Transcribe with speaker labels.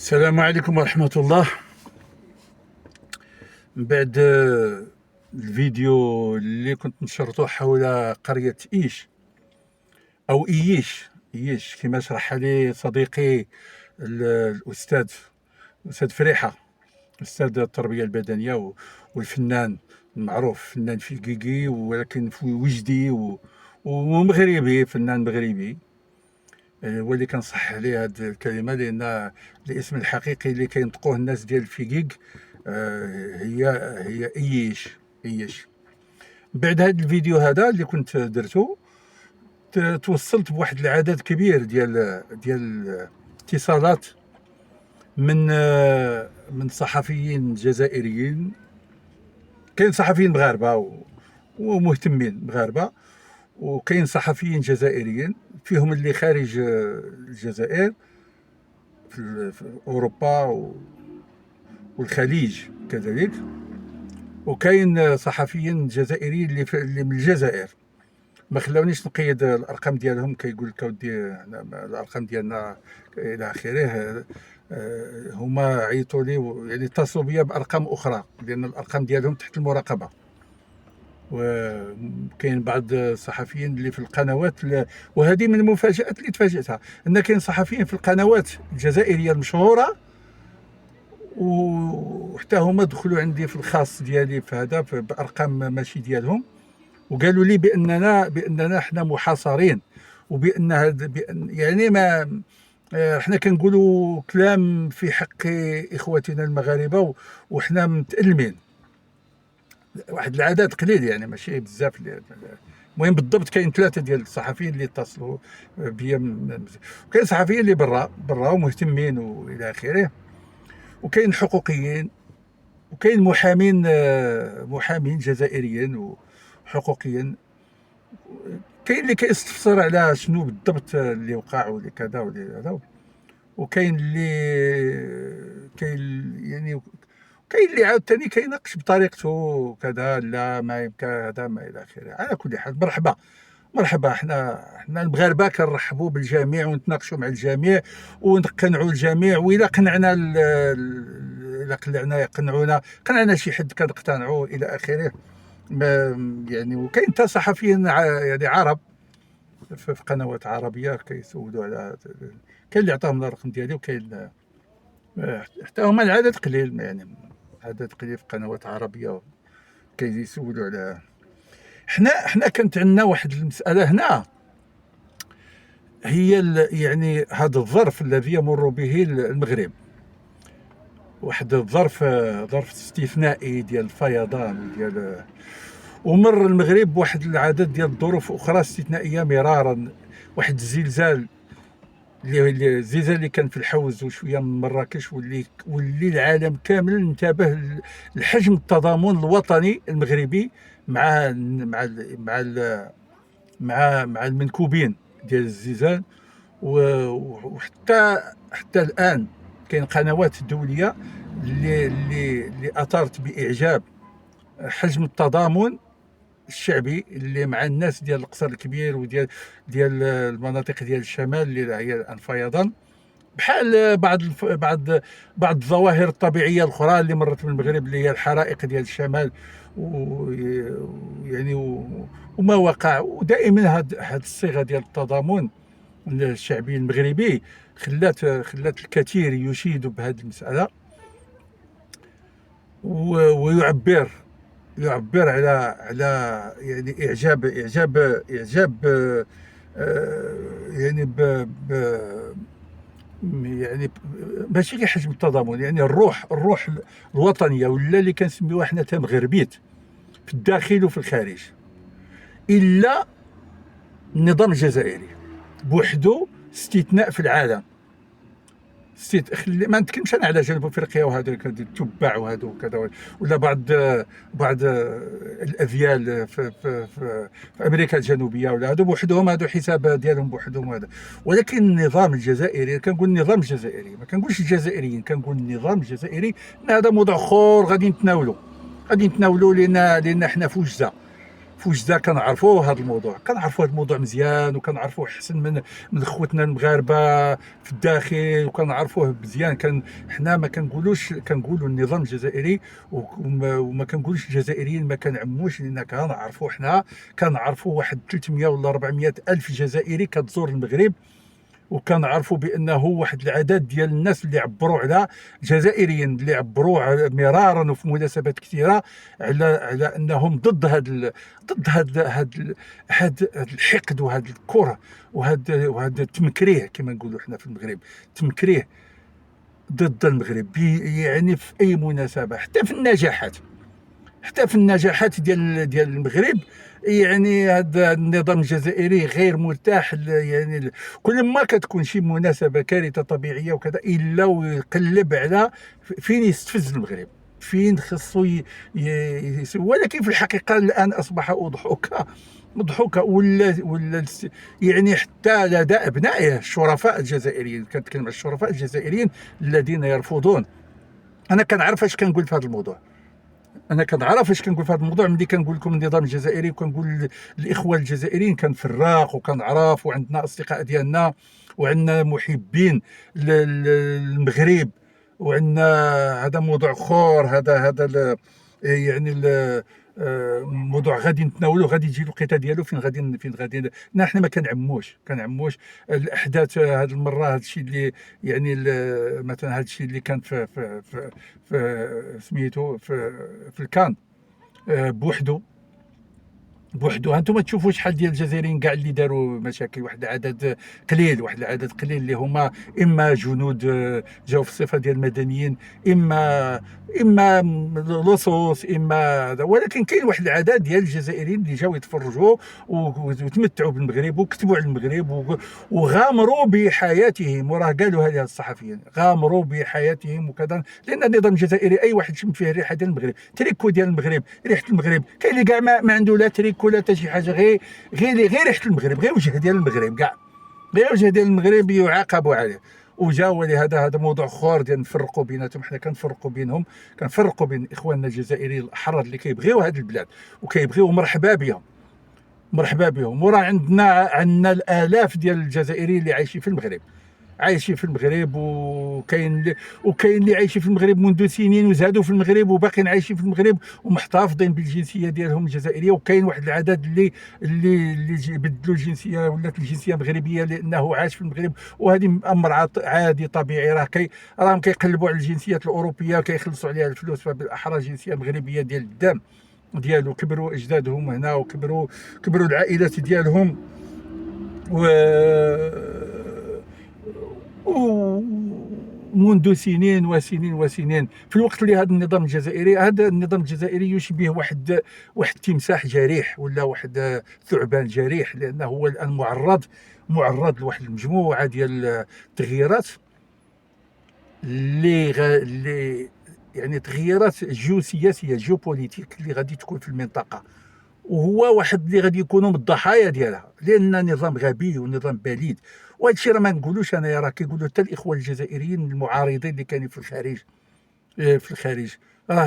Speaker 1: السلام عليكم ورحمة الله. من بعد الفيديو اللي كنت نشرته حول قرية إيش أو إيش كما شرح لي صديقي الأستاذ فريحة، أستاذ التربية البدنية والفنان المعروف، فنان فيكيكي ولكن في وجدي ومغربي، فنان مغربي. هو اللي كنصحح عليه هذه الكلمه لان الاسم الحقيقي اللي كينطقوه الناس ديال الفيكيك هي ايش. بعد هذا الفيديو هذا اللي كنت درته توصلت بواحد العدد كبير ديال الاتصالات من صحفيين جزائريين. كاين صحفيين مغاربه ومهتمين مغاربه، وكاين صحفيين جزائريين فيهم اللي خارج الجزائر في اوروبا والخليج كذلك، وكاين صحفيين جزائريين اللي من الجزائر. ما خلاونيش نقيد الارقام ديالهم، كيقول لك اودي الارقام ديالنا الى اخره. هما عيطوا لي يعني اتصلوا بيا بارقام اخرى لان الارقام ديالهم تحت المراقبه. وكاين بعض الصحفيين اللي في القنوات، وهذه من المفاجآت اللي تفاجأتها، ان كاين صحفيين في القنوات الجزائريه المشهوره وحتى هما دخلوا عندي في الخاص ديالي في هذا بارقام ماشي ديالهم، وقالوا لي باننا احنا محاصرين، وبان يعني ما احنا كنقولوا كلام في حق اخوتنا المغاربه وحنا متألمين. واحد العدد قليل يعني ماشي بزاف. المهم بالضبط كاين 3 ديال الصحفيين اللي اتصلوا بيا، كاين صحفيين اللي برا ومهتمين والى اخره، وكاين حقوقيين، وكاين محامين جزائريين وحقوقيين. كاين اللي كيستفسر على شنو بالضبط اللي وقع واللي كذا واللي هذا، وكاين اللي عاوتاني كيناقش بطريقته كذا، لا ما يمكن هذا ما الى اخره. على كل حال مرحبا. احنا المغاربه كنرحبوا بالجميع ونتناقشوا مع الجميع ونقنعوا الجميع، واذا قنعونا شي حد كنقتنعوا الى اخره. يعني وكاين حتى صحفيين يعني عرب في قنوات عربيه كيسولوا على، كاين اللي عطاهم الرقم ديالي، وكاين حتى هما العدد قليل، يعني عدد قليل في قنوات عربيه كيسولوا على. حنا كانت عندنا واحد المساله هنا، هي يعني هذا الظرف الذي يمر به المغرب، واحد ظرف استثنائي ديال الفيضان ومر المغرب بواحد العدد ديال الظروف اخرى استثنائيه مرارا. واحد الزلزال اللي كان في الحوز وشويه من مراكش، واللي العالم كامل انتبه لحجم التضامن الوطني المغربي مع المنكوبين ديال الزلزال. وحتى الان كاين قنوات دوليه اللي اثارت باعجاب حجم التضامن الشعبي اللي مع الناس ديال القصر الكبير وديال المناطق ديال الشمال اللي هي الفيضان، بحال بعض الظواهر الطبيعيه الاخرى اللي مرت بالمغرب اللي هي الحرائق ديال الشمال يعني وما وقع. ودائما هاد الصيغه ديال التضامن الشعبي المغربي خلات الكثير يشيد بهذه المساله ويعبر على يعني اعجاب يعني يعني ماشي غير حجم التضامن، يعني الروح الوطنيه، ولا اللي كنسميوها حنا تمغربيت في الداخل وفي الخارج. الا النظام الجزائري بوحده استثناء في العالم. ما نتكلمش انا على جنوب افريقيا وهذا التبع وهذا وكذا، ولا بعض الاذيال في امريكا الجنوبيه، ولا هذو بوحدهم، هذو حساب ديالهم بوحدهم هذا. ولكن النظام الجزائري، كنقول النظام الجزائري، ما كنقولش الجزائريين، كنقول النظام الجزائري، هذا موضوع اخر غادي نتناولوا لان حنا في في وجده كنعرفوا هذا الموضوع، كنعرفوا هذا الموضوع مزيان، وكنعرفوا احسن من خوتنا المغاربه في الداخل، وكنعرفوه مزيان. حنا ما كنقولوش، كنقولوا النظام الجزائري، وما كنقولوش الجزائريين ما كنعموش، لان كنعرفوا حنا كنعرفوا واحد 300 ولا 400 الف جزائري كتزور المغرب، وكنعرفوا بانه واحد العدد ديال الناس اللي عبروا على جزائريين، اللي عبروا مرارا وفي مناسبات كثيره على انهم ضد هذا الحقد وهذا الكره وهذا التمكريه كما نقولوا حنا في المغرب، تمكريه ضد المغرب يعني في اي مناسبه، حتى في النجاحات ديال المغرب. يعني هذا النظام الجزائري غير مرتاح، يعني كل ما كتكون شي مناسبه كارثه طبيعيه وكذا الا ويقلب على فين يستفز المغرب، فين خصو ولكن في الحقيقه الان اصبح اضحوكه ولا يعني حتى لدى ابنائه الشرفاء الجزائريين، كنتكلم على الشرفاء الجزائريين الذين يرفضون. انا كنعرف اش كنقول في هذا الموضوع، ملي كنقول لكم النظام الجزائري، وكنقول الاخوه الجزائريين كنفرق وكنعرف، وعندنا اصدقاء ديالنا، وعندنا محبين للمغرب، وعندنا هذا موضوع اخر، هذا يعني موضوع غادي نتناولو، غادي يجي الوقيته ديالو فين غادي حنا ما كنعموش الاحداث. هذه المره هذا الشيء اللي يعني مثلا هذا الشيء اللي كان في سميتو في الكان بوحدو هانتوما تشوفوا شحال ديال الجزائريين كاع اللي داروا مشاكل، واحد العدد قليل اللي هما اما جنود جاوا في الصفه ديال المدنيين، اما لصوص، ولكن كاين واحد العدد ديال الجزائريين اللي جاوا يتفرجوا وتمتعوا بالمغرب وكتبوا على المغرب وغامروا بحياتهم، وراه قالوا هذه الصحفيين غامروا بحياتهم وكذا، لان النظام الجزائري اي واحد يشم فيه الريحه ديال المغرب، تريكو ديال المغرب، ريحه المغرب، كاين اللي كاع ما عنده لا تريكو ولا حتى شي حاجه، غير ريحه المغرب، غير وجه ديال المغرب، كاع غير وجه ديال المغرب يعاقبوا عليه. وجاوا لهذا هذا موضوع اخر ديال نفرقوا بيناتهم. حنا كنفرقوا بين اخواننا الجزائريين الاحرار اللي كيبغيو هذه البلاد وكيبغيو مرحبا بهم. وراه عندنا الالاف ديال الجزائريين اللي عايشين في المغرب، وكاين اللي عايشين في المغرب منذ سنين وزادوا في المغرب وباقيين عايشين في المغرب ومحتفظين بالجنسيه ديالهم الجزائريه، وكاين واحد العدد اللي بدلوا الجنسيه ولات الجنسيه مغربيه لانه عاش في المغرب، وهذه امر عادي طبيعي. راهم كيقلبوا على الجنسيات الاوروبيه كيخلصوا عليها الفلوس، فبالاحرى جنسيه مغربيه ديال الدم ديالو، كبروا اجدادهم هنا وكبروا العائلات ديالهم، منذ سنين وسنين. في الوقت اللي هذا النظام الجزائري يشبه واحد تمساح جريح ولا واحد ثعبان جريح، لانه هو الان معرض لواحد المجموعه ديال التغييرات اللي يعني تغييرات جيوسياسيه جيوبوليتيك اللي غادي تكون في المنطقه، وهو واحد اللي غادي يكونوا من الضحايا ديالها، لان نظام غبي ونظام بليد. وهذا الشيء راه ما نقولوش انايا، راه كيقولوا حتى الاخوه الجزائريين المعارضين اللي كانوا في الخارج راه